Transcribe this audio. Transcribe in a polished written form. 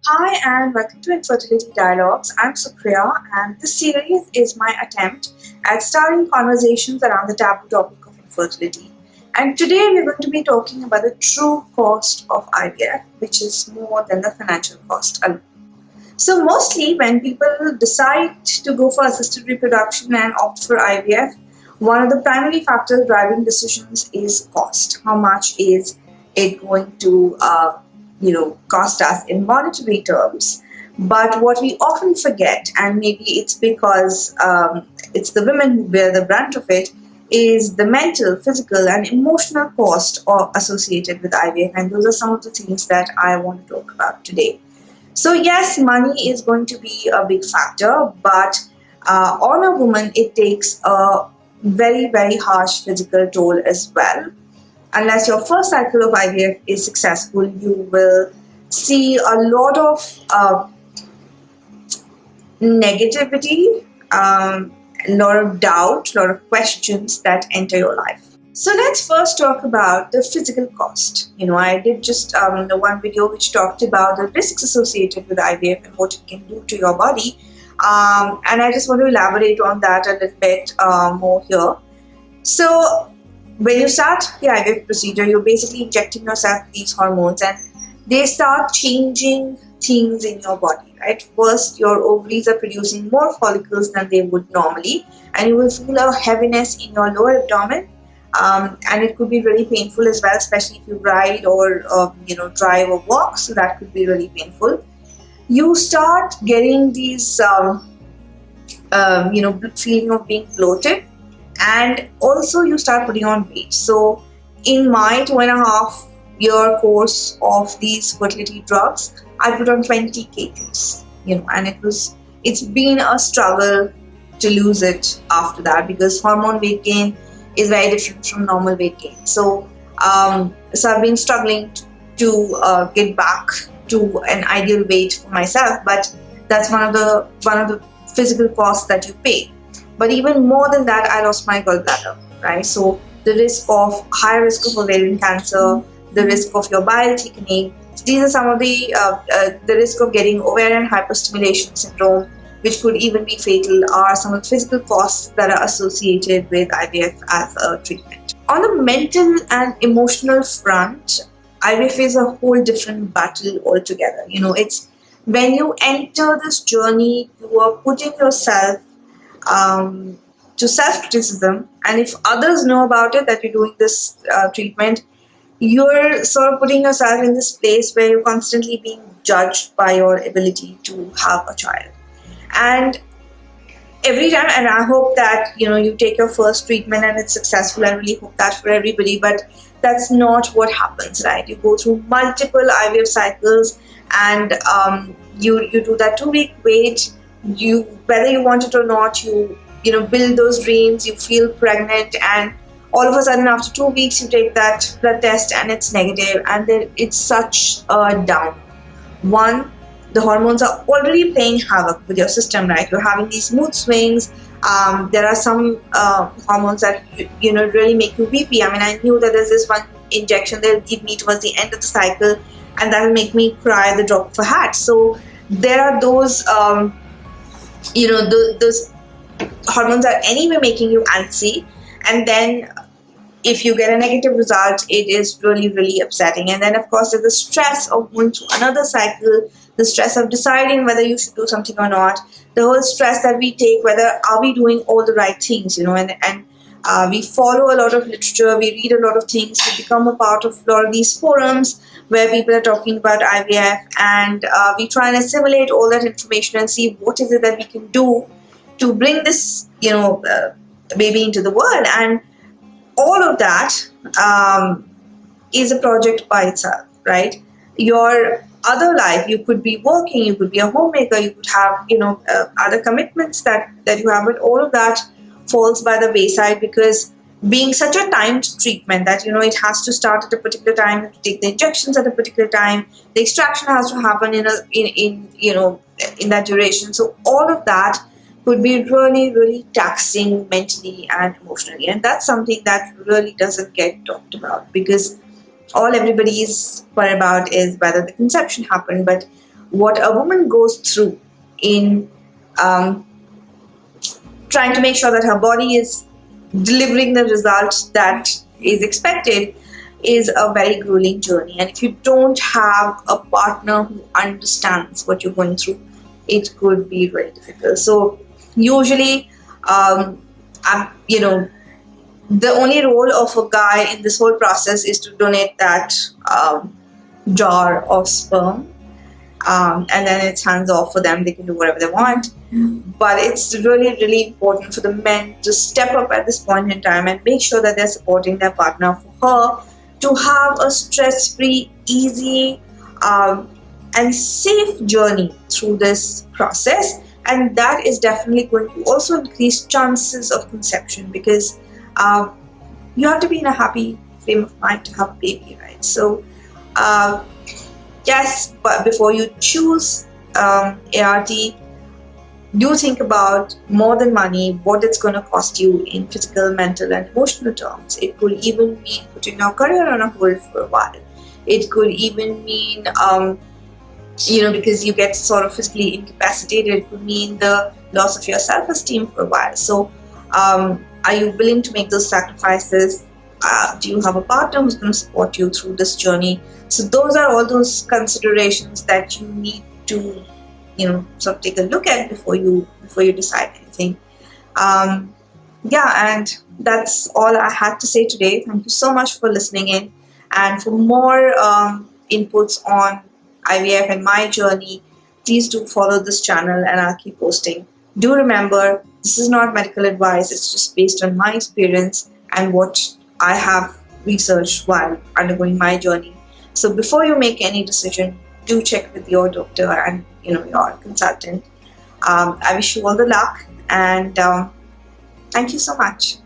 Hi and welcome to Infertility Dialogues. I'm Supriya, and this series is my attempt at starting conversations around the taboo topic of infertility. And today we're going to be talking about the true cost of IVF, which is more than the financial cost alone. So, mostly when people decide to go for assisted reproduction and opt for IVF, one of the primary factors driving decisions is cost. How much is it going to, cost us in monetary terms? But what we often forget, and maybe it's because it's the women who bear the brunt of it, is the mental, physical, and emotional cost associated with IVF. And those are some of the things that I want to talk about today. So, yes, money is going to be a big factor, but on a woman, it takes a very, very harsh physical toll as well. Unless your first cycle of IVF is successful, you will see a lot of negativity, a lot of doubt, a lot of questions that enter your life. So let's first talk about the physical cost. I did just the one video which talked about the risks associated with IVF and what it can do to your body. And I just want to elaborate on that a little bit more here. So when you start the IVF procedure, you're basically injecting yourself with these hormones and they start changing things in your body, right? First, your ovaries are producing more follicles than they would normally, and you will feel a heaviness in your lower abdomen. And it could be really painful as well, especially if you ride or drive or walk. So that could be really painful. You start getting these feeling of being bloated, and also you start putting on weight. So in my 2.5-year course of these fertility drugs, I put on 20 kgs. And it's been a struggle to lose it after that, because hormone weight gain is very different from normal weight gain. So I've been struggling to get back to an ideal weight for myself, but that's one of the physical costs that you pay. But even more than that, I lost my gallbladder, right? So the high risk of ovarian cancer, the risk of your bile thickening. So these are some of the risk of getting ovarian hyperstimulation syndrome, which could even be fatal, are some of the physical costs that are associated with IVF as a treatment. On the mental and emotional front, IVF is a whole different battle altogether. It's when you enter this journey, you are putting yourself to self-criticism, and if others know about it, that you're doing this treatment, you're sort of putting yourself in this place where you're constantly being judged by your ability to have a child. And every time, and I hope that you take your first treatment and it's successful. I really hope that for everybody, but that's not what happens, right? You go through multiple IVF cycles, and you do that 2-week wait. Whether you want it or not, you build those dreams. You feel pregnant, and all of a sudden after 2 weeks you take that blood test and it's negative, and then it's such a down. One, the hormones are already playing havoc with your system, right? You're having these mood swings. There are some hormones that really make you weepy. I mean, I knew that there's this one injection they'll give me towards the end of the cycle, and that will make me cry the drop of a hat. So there are those those hormones are anyway making you antsy, and then if you get a negative result, it is really, really upsetting. And then, of course, there's the stress of going through another cycle, the stress of deciding whether you should do something or not, the whole stress that we take, whether are we doing all the right things, and we follow a lot of literature, we read a lot of things, we become a part of a lot of these forums where people are talking about IVF, and we try and assimilate all that information and see what is it that we can do to bring this, baby into the world. And all of that is a project by itself, right? Your other life, you could be working, you could be a homemaker, you could have, other commitments that you have, but all of that falls by the wayside, because being such a timed treatment that, it has to start at a particular time, you have to take the injections at a particular time, the extraction has to happen in that duration. So all of that could be really, really taxing mentally and emotionally. And that's something that really doesn't get talked about, because all everybody is worried about is whether the conception happened. But what a woman goes through in um, trying to make sure that her body is delivering the results that is expected is a very grueling journey. And if you don't have a partner who understands what you're going through, it could be very difficult. So usually, you know, the only role of a guy in this whole process is to donate that jar of sperm, and then it's hands off for them. They can do whatever they want. But it's really, really important for the men to step up at this point in time and make sure that they're supporting their partner, for her to have a stress-free, easy, and safe journey through this process. And that is definitely going to also increase chances of conception, because you have to be in a happy frame of mind to have a baby, right? So yes, but before you choose ART, do think about more than money, what it's going to cost you in physical, mental, and emotional terms. It could even mean putting your career on a hold for a while. It could even mean, because you get sort of physically incapacitated, it could mean the loss of your self-esteem for a while. So, are you willing to make those sacrifices? Do you have a partner who's going to support you through this journey? So those are all those considerations that you need to, sort of take a look at before you decide anything. And that's all I had to say today. Thank you so much for listening in. And for more inputs on IVF and my journey, please do follow this channel and I'll keep posting. Do remember, this is not medical advice. It's just based on my experience and what I have researched while undergoing my journey. So before you make any decision, do check with your doctor and your consultant. I wish you all the luck, and thank you so much.